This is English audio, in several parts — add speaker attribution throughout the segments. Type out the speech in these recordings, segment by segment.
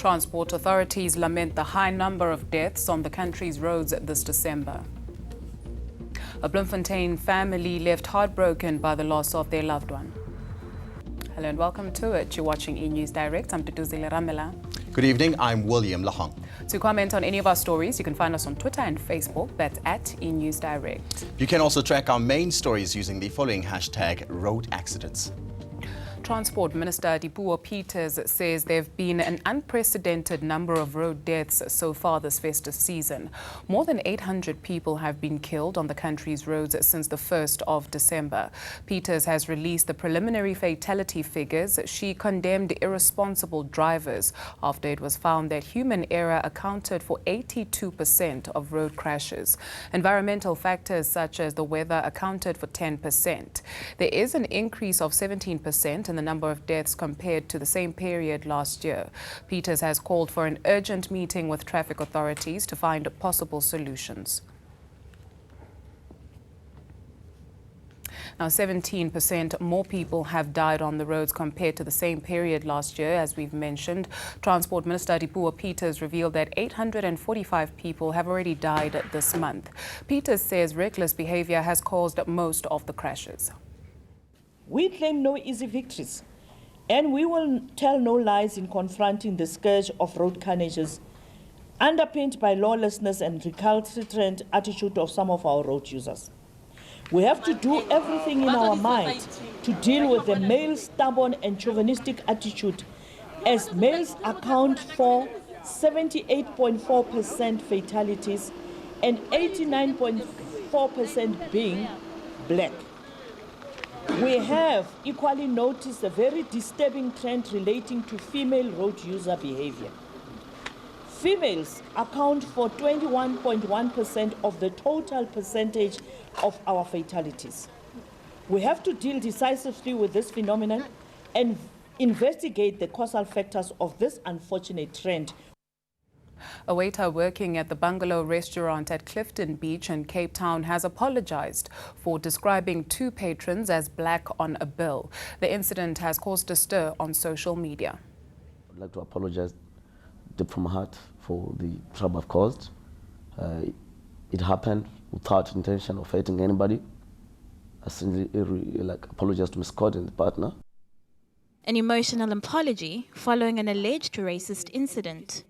Speaker 1: Transport authorities lament the high number of deaths on the country's roads this December. A Bloemfontein family left heartbroken by the loss of their loved one. Hello and welcome to it. You're watching eNews Direct. I'm Tutuzile Ramela.
Speaker 2: Good evening, I'm William Lahong.
Speaker 1: To comment on any of our stories, you can find us on Twitter and Facebook. That's at eNews Direct.
Speaker 2: You can also track our main stories using the following hashtag road accidents.
Speaker 1: Transport Minister Dipuo Peters says there have been an unprecedented number of road deaths so far this festive season. More than 800 people have been killed on the country's roads since the 1st of December. Peters has released the preliminary fatality figures. She condemned irresponsible drivers after it was found that human error accounted for 82% of road crashes. Environmental factors such as the weather accounted for 10%. There is an increase of 17% in the number of deaths compared to the same period last year. Peters has called for an urgent meeting with traffic authorities to find possible solutions. Now, 17% more people have died on the roads compared to the same period last year, as we've mentioned. Transport Minister Dipuo Peters revealed that 845 people have already died this month. Peters says reckless behavior has caused most of the crashes.
Speaker 3: We claim no easy victories, and we will tell no lies in confronting the scourge of road carnages underpinned by lawlessness and recalcitrant attitude of some of our road users. We have to do everything in our might to deal with the male stubborn and chauvinistic attitude, as males account for 78.4% fatalities and 89.4% being black. We have equally noticed a very disturbing trend relating to female road user behavior. Females account for 21.1% of the total percentage of our fatalities. We have to deal decisively with this phenomenon and investigate the causal factors of this unfortunate trend.
Speaker 1: A waiter working at the bungalow restaurant at Clifton Beach in Cape Town has apologized for describing two patrons as black on a bill. The incident has caused a stir on social media.
Speaker 4: I'd like to apologize deep from my heart for the trouble I've caused. It happened without intention of hurting anybody. I sincerely apologize to Ms. Scott and the partner.
Speaker 5: An emotional apology following an alleged racist incident.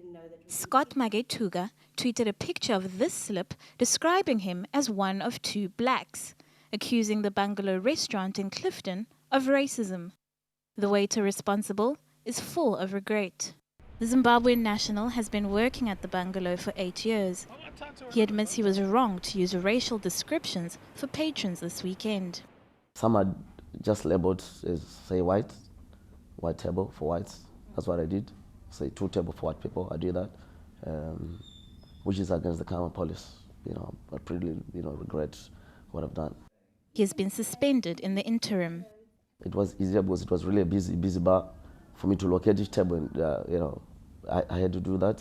Speaker 5: Scott Magetuga tweeted a picture of this slip describing him as one of two blacks, accusing the bungalow restaurant in Clifton of racism. The waiter responsible is full of regret. The Zimbabwean national has been working at the bungalow for 8 years. He admits he was wrong to use racial descriptions for patrons this weekend.
Speaker 4: Some are just labeled as, say, white table for whites. That's what I did. Say 2 tables for white people, I do that, which is against the common policy. I pretty, regret what I've done.
Speaker 5: He has been suspended in the interim.
Speaker 4: It was easier because it was really a busy bar for me to locate each table, and I had to do that.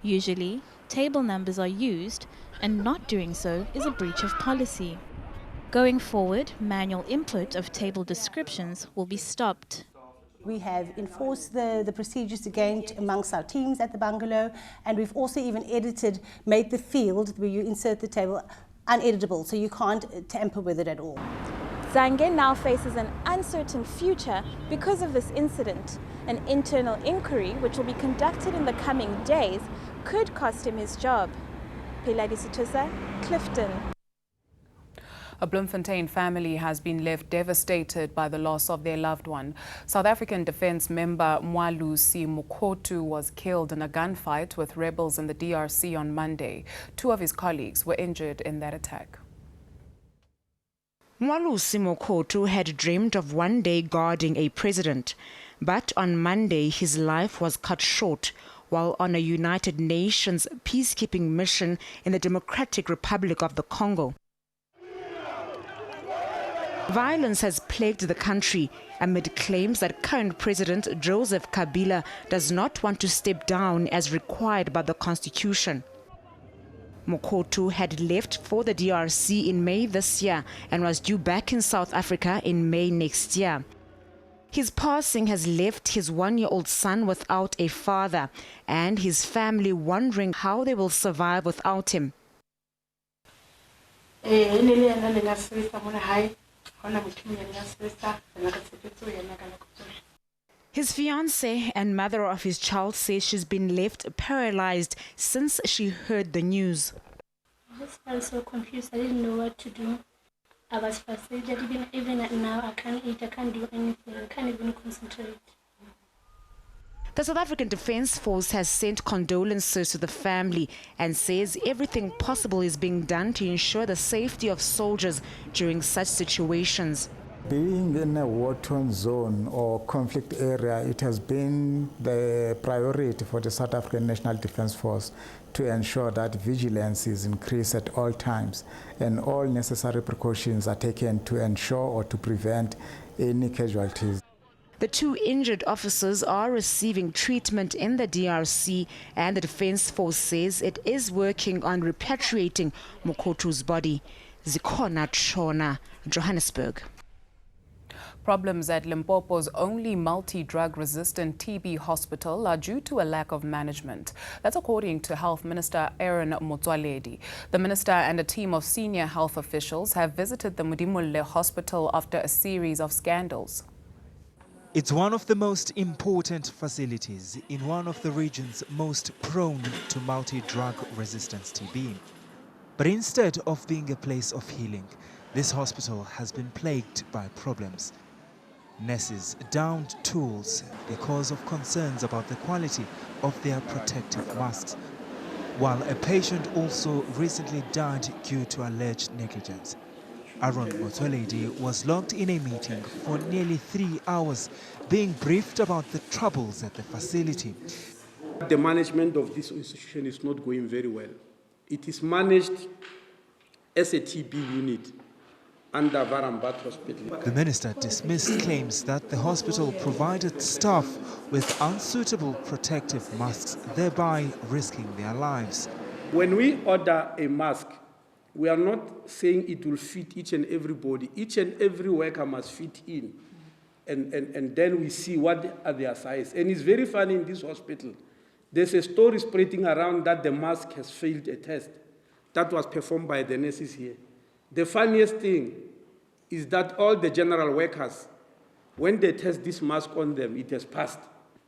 Speaker 5: Usually, table numbers are used, and not doing so is a breach of policy. Going forward, manual input of table descriptions will be stopped.
Speaker 6: We have enforced the procedures again amongst our teams at the bungalow, and we've also even made the field where you insert the table uneditable, so you can't tamper with it at all.
Speaker 5: Zange now faces an uncertain future because of this incident. An internal inquiry, which will be conducted in the coming days, could cost him his job. Piladi Situsa, Clifton.
Speaker 1: A Bloemfontein family has been left devastated by the loss of their loved one. South African Defence member Mwalusi Mokhotu was killed in a gunfight with rebels in the DRC on Monday. 2 of his colleagues were injured in that attack.
Speaker 7: Mwalusi Mokhotu had dreamed of one day guarding a president, but on Monday his life was cut short while on a United Nations peacekeeping mission in the Democratic Republic of the Congo. Violence has plagued the country amid claims that current President Joseph Kabila does not want to step down as required by the Constitution. Mokhotu had left for the DRC in May this year and was due back in South Africa in May next year. His passing has left his one-year-old son without a father and his family wondering how they will survive without him. His fiancée and mother of his child says she's been left paralyzed since she heard the news.
Speaker 8: I just felt so confused. I didn't know what to do. I was frustrated. Even now, I can't eat. I can't do anything. I can't even concentrate.
Speaker 7: The South African Defence Force has sent condolences to the family and says everything possible is being done to ensure the safety of soldiers during such situations.
Speaker 9: Being in a war-torn zone or conflict area, it has been the priority for the South African National Defence Force to ensure that vigilance is increased at all times and all necessary precautions are taken to ensure or to prevent any casualties.
Speaker 7: The two injured officers are receiving treatment in the DRC, and the Defence Force says it is working on repatriating Mokothu's body. Zikhona Tshona, Johannesburg.
Speaker 1: Problems at Limpopo's only multi-drug-resistant TB hospital are due to a lack of management. That's according to Health Minister Aaron Motsoaledi. The minister and a team of senior health officials have visited the Modimolle hospital after a series of scandals.
Speaker 10: It's one of the most important facilities in one of the regions most prone to multi-drug resistance TB. But instead of being a place of healing, this hospital has been plagued by problems. Nurses downed tools because of concerns about the quality of their protective masks, while a patient also recently died due to alleged negligence. Aaron Motsoaledi was locked in a meeting for nearly 3 hours, being briefed about the troubles at the facility.
Speaker 11: The management of this institution is not going very well. It is managed as a TB unit under Varambat Hospital.
Speaker 10: The minister dismissed claims that the hospital provided staff with unsuitable protective masks, thereby risking their lives.
Speaker 11: When we order a mask, we are not saying it will fit each and everybody. Each and every worker must fit in. And then we see what are their size. And it's very funny in this hospital. There's a story spreading around that the mask has failed a test that was performed by the nurses here. The funniest thing is that all the general workers, when they test this mask on them, it has passed.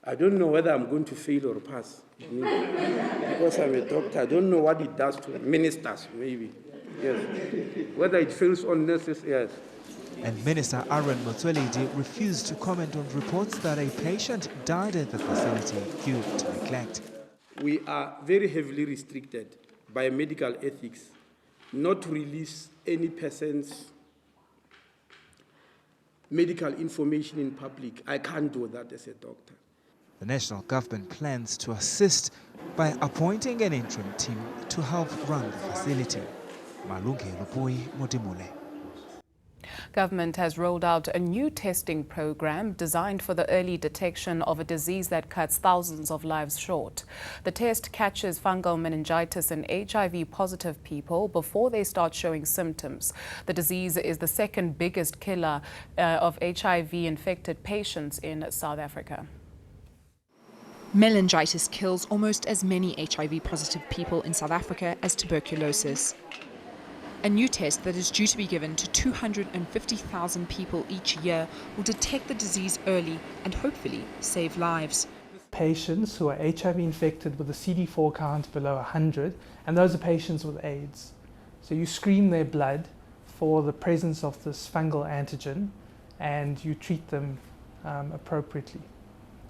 Speaker 11: I don't know whether I'm going to fail or pass. Because I'm a doctor, I don't know what it does to ministers, maybe. Yes. Whether it fails on nurses, yes.
Speaker 10: And Minister Aaron Motsoaledi refused to comment on reports that a patient died at the facility due to neglect.
Speaker 11: We are very heavily restricted by medical ethics not to release any person's medical information in public. I can't do that as a doctor.
Speaker 10: The national government plans to assist by appointing an interim team to help run the facility. Malungelo Boy, Modimolle.
Speaker 1: Government has rolled out a new testing program designed for the early detection of a disease that cuts thousands of lives short. The test catches fungal meningitis in HIV-positive people before they start showing symptoms. The disease is the second biggest killer of HIV-infected patients in South Africa.
Speaker 12: Meningitis kills almost as many HIV-positive people in South Africa as tuberculosis. A new test that is due to be given to 250,000 people each year will detect the disease early and hopefully save lives.
Speaker 13: Patients who are HIV infected with a CD4 count below 100, and those are patients with AIDS. So you screen their blood for the presence of this fungal antigen and you treat them appropriately.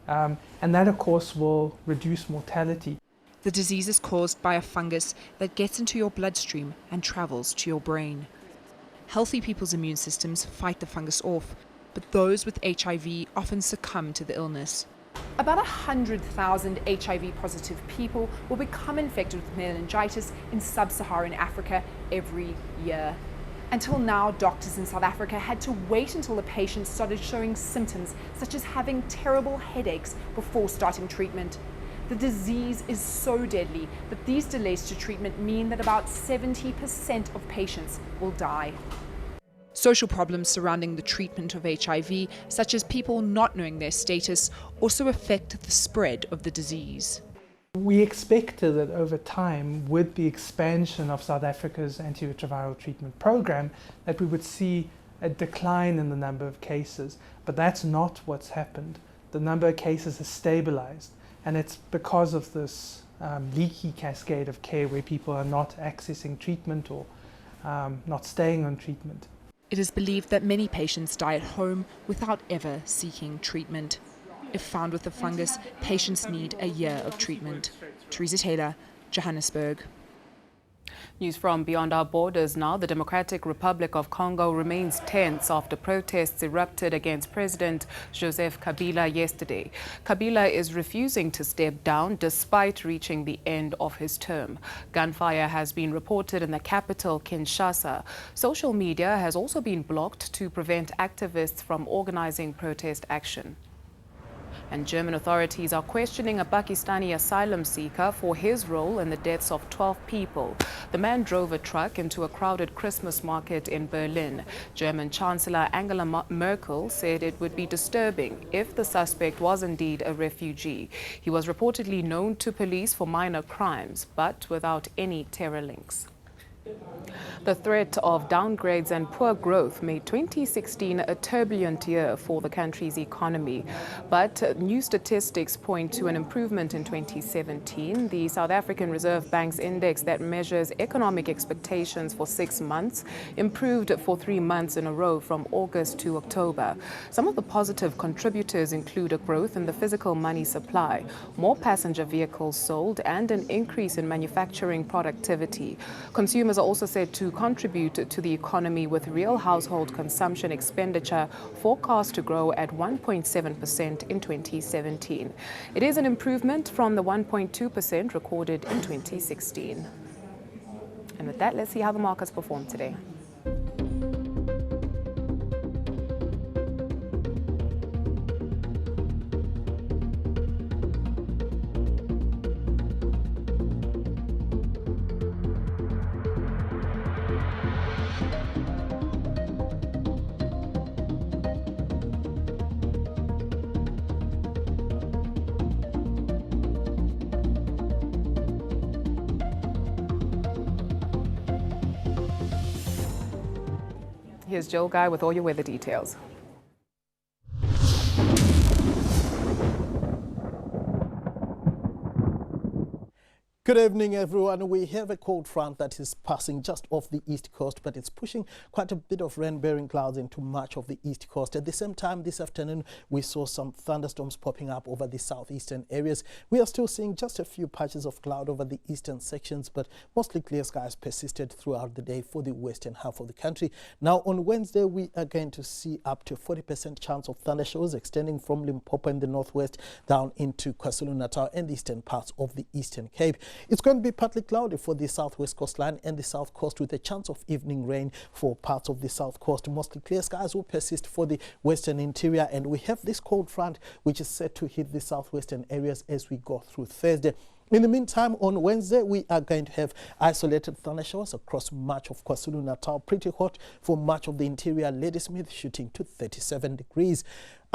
Speaker 13: And that, of course, will reduce mortality.
Speaker 12: The disease is caused by a fungus that gets into your bloodstream and travels to your brain. Healthy people's immune systems fight the fungus off, but those with HIV often succumb to the illness.
Speaker 14: About 100,000 HIV-positive people will become infected with meningitis in sub-Saharan Africa every year. Until now, doctors in South Africa had to wait until the patient started showing symptoms such as having terrible headaches before starting treatment. The disease is so deadly that these delays to treatment mean that about 70% of patients will die.
Speaker 12: Social problems surrounding the treatment of HIV, such as people not knowing their status, also affect the spread of the disease.
Speaker 13: We expected that over time, with the expansion of South Africa's antiretroviral treatment program, that we would see a decline in the number of cases, but that's not what's happened. The number of cases has stabilized, and it's because of this leaky cascade of care where people are not accessing treatment or not staying on treatment.
Speaker 12: It is believed that many patients die at home without ever seeking treatment. If found with the fungus, patients need a year of treatment. Teresa Taylor, Johannesburg.
Speaker 1: News from beyond our borders now. The Democratic Republic of Congo remains tense after protests erupted against President Joseph Kabila yesterday. Kabila is refusing to step down despite reaching the end of his term. Gunfire has been reported in the capital, Kinshasa. Social media has also been blocked to prevent activists from organizing protest action. And German authorities are questioning a Pakistani asylum seeker for his role in the deaths of 12 people. The man drove a truck into a crowded Christmas market in Berlin. German Chancellor Angela Merkel said it would be disturbing if the suspect was indeed a refugee. He was reportedly known to police for minor crimes, but without any terror links. The threat of downgrades and poor growth made 2016 a turbulent year for the country's economy. But new statistics point to an improvement in 2017. The South African Reserve Bank's index that measures economic expectations for 6 months improved for 3 months in a row from August to October. Some of the positive contributors include a growth in the physical money supply, more passenger vehicles sold, and an increase in manufacturing productivity. Consumers are also said to contribute to the economy, with real household consumption expenditure forecast to grow at 1.7% in 2017. It is an improvement from the 1.2% recorded in 2016. And with that, let's see how the markets performed today. Here's Joel Guy with all your weather details.
Speaker 15: Good evening, everyone. We have a cold front that is passing just off the east coast, but it's pushing quite a bit of rain-bearing clouds into much of the east coast. At the same time, this afternoon, we saw some thunderstorms popping up over the southeastern areas. We are still seeing just a few patches of cloud over the eastern sections, but mostly clear skies persisted throughout the day for the western half of the country. Now, on Wednesday, we are going to see up to 40% chance of thundershows extending from Limpopo in the northwest down into KwaZulu-Natal and the eastern parts of the Eastern Cape. It's going to be partly cloudy for the southwest coastline and the south coast, with a chance of evening rain for parts of the south coast. Mostly clear skies will persist for the western interior, and we have this cold front which is set to hit the southwestern areas as we go through Thursday. In the meantime, on Wednesday, we are going to have isolated thundershowers across much of KwaZulu-Natal. Pretty hot for much of the interior. Ladysmith shooting to 37 degrees.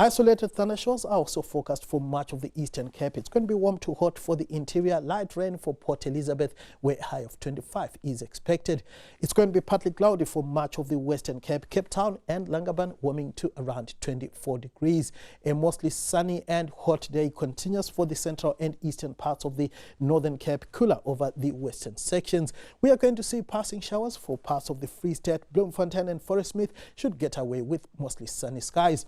Speaker 15: Isolated thundershowers are also forecast for much of the Eastern Cape. It's going to be warm to hot for the interior. Light rain for Port Elizabeth, where a high of 25 is expected. It's going to be partly cloudy for much of the Western Cape. Cape Town and Langaban warming to around 24 degrees. A mostly sunny and hot day continues for the central and eastern parts of the Northern Cape, cooler over the western sections. We are going to see passing showers for parts of the Free State. Bloemfontein and Forest Smith should get away with mostly sunny skies.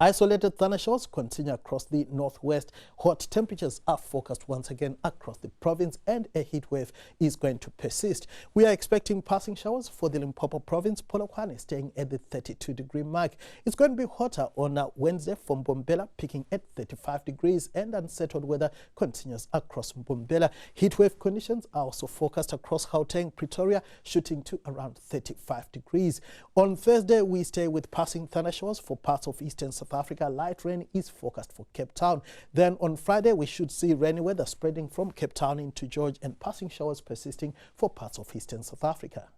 Speaker 15: Isolated thundershowers continue across the northwest. Hot temperatures are forecast once again across the province, and a heat wave is going to persist. We are expecting passing showers for the Limpopo province. Polokwane staying at the 32-degree mark. It's going to be hotter on Wednesday from Mbombela, peaking at 35 degrees, and unsettled weather continues across Mbombela. Heat wave conditions are also forecast across Gauteng, Pretoria, shooting to around 35 degrees. On Thursday, we stay with passing thundershowers for parts of eastern South Africa. Light rain is forecast for Cape Town. Then on Friday, we should see rainy weather spreading from Cape Town into George, and passing showers persisting for parts of eastern South Africa.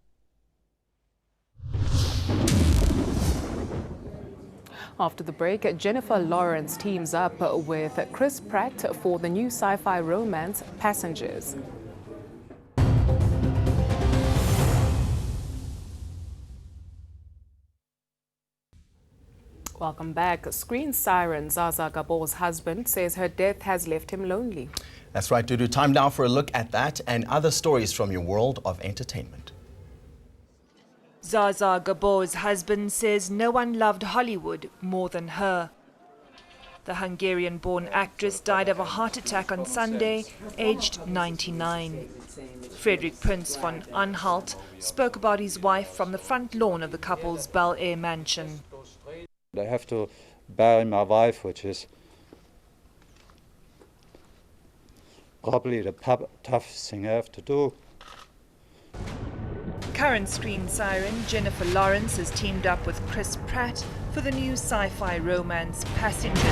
Speaker 1: After the break, Jennifer Lawrence teams up with Chris Pratt for the new sci-fi romance Passengers. Welcome back. Screen siren Zaza Gabor's husband says her death has left him lonely.
Speaker 2: That's right, Dudu. Time now for a look at that and other stories from your world of entertainment.
Speaker 16: Zaza Gabor's husband says no one loved Hollywood more than her. The Hungarian-born actress died of a heart attack on Sunday, aged 99. Frederick Prince von Anhalt spoke about his wife from the front lawn of the couple's Bel Air mansion.
Speaker 17: I have to bury my wife, which is probably the toughest thing I have to do.
Speaker 16: Current screen siren Jennifer Lawrence has teamed up with Chris Pratt for the new sci-fi romance Passengers.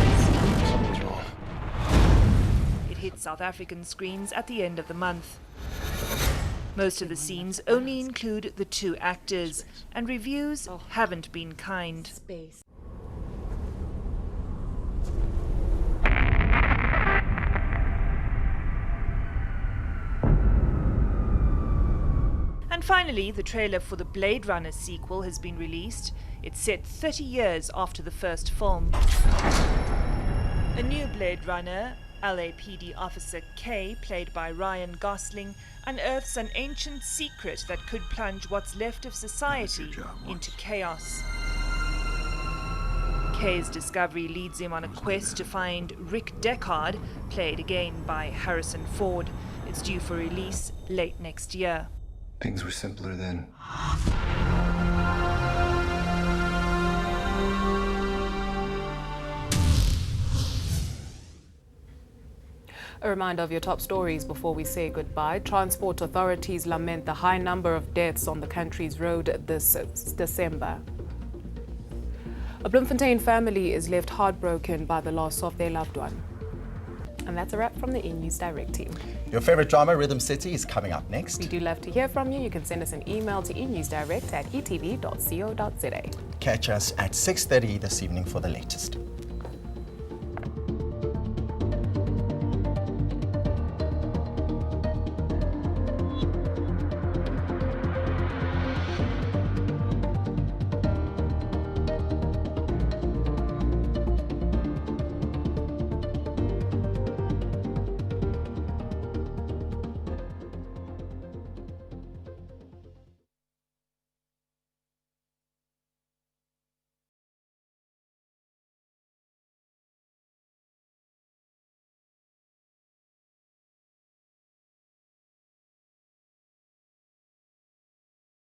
Speaker 16: It hits South African screens at the end of the month. Most of the scenes only include the two actors, and reviews haven't been kind. And finally, the trailer for the Blade Runner sequel has been released. It's set 30 years after the first film. A new Blade Runner, LAPD Officer K, played by Ryan Gosling, unearths an ancient secret that could plunge what's left of society into chaos. K's discovery leads him on a quest to find Rick Deckard, played again by Harrison Ford. It's due for release late next year.
Speaker 18: Things were simpler then.
Speaker 1: A reminder of your top stories before we say goodbye. Transport authorities lament the high number of deaths on the country's road this December. A Bloemfontein family is left heartbroken by the loss of their loved one. And that's a wrap from the eNews Direct team.
Speaker 2: Your favorite drama, Rhythm City, is coming up next.
Speaker 1: We do love to hear from you. You can send us an email to enewsdirect@etv.co.za.
Speaker 2: Catch us at 6:30 this evening for the latest.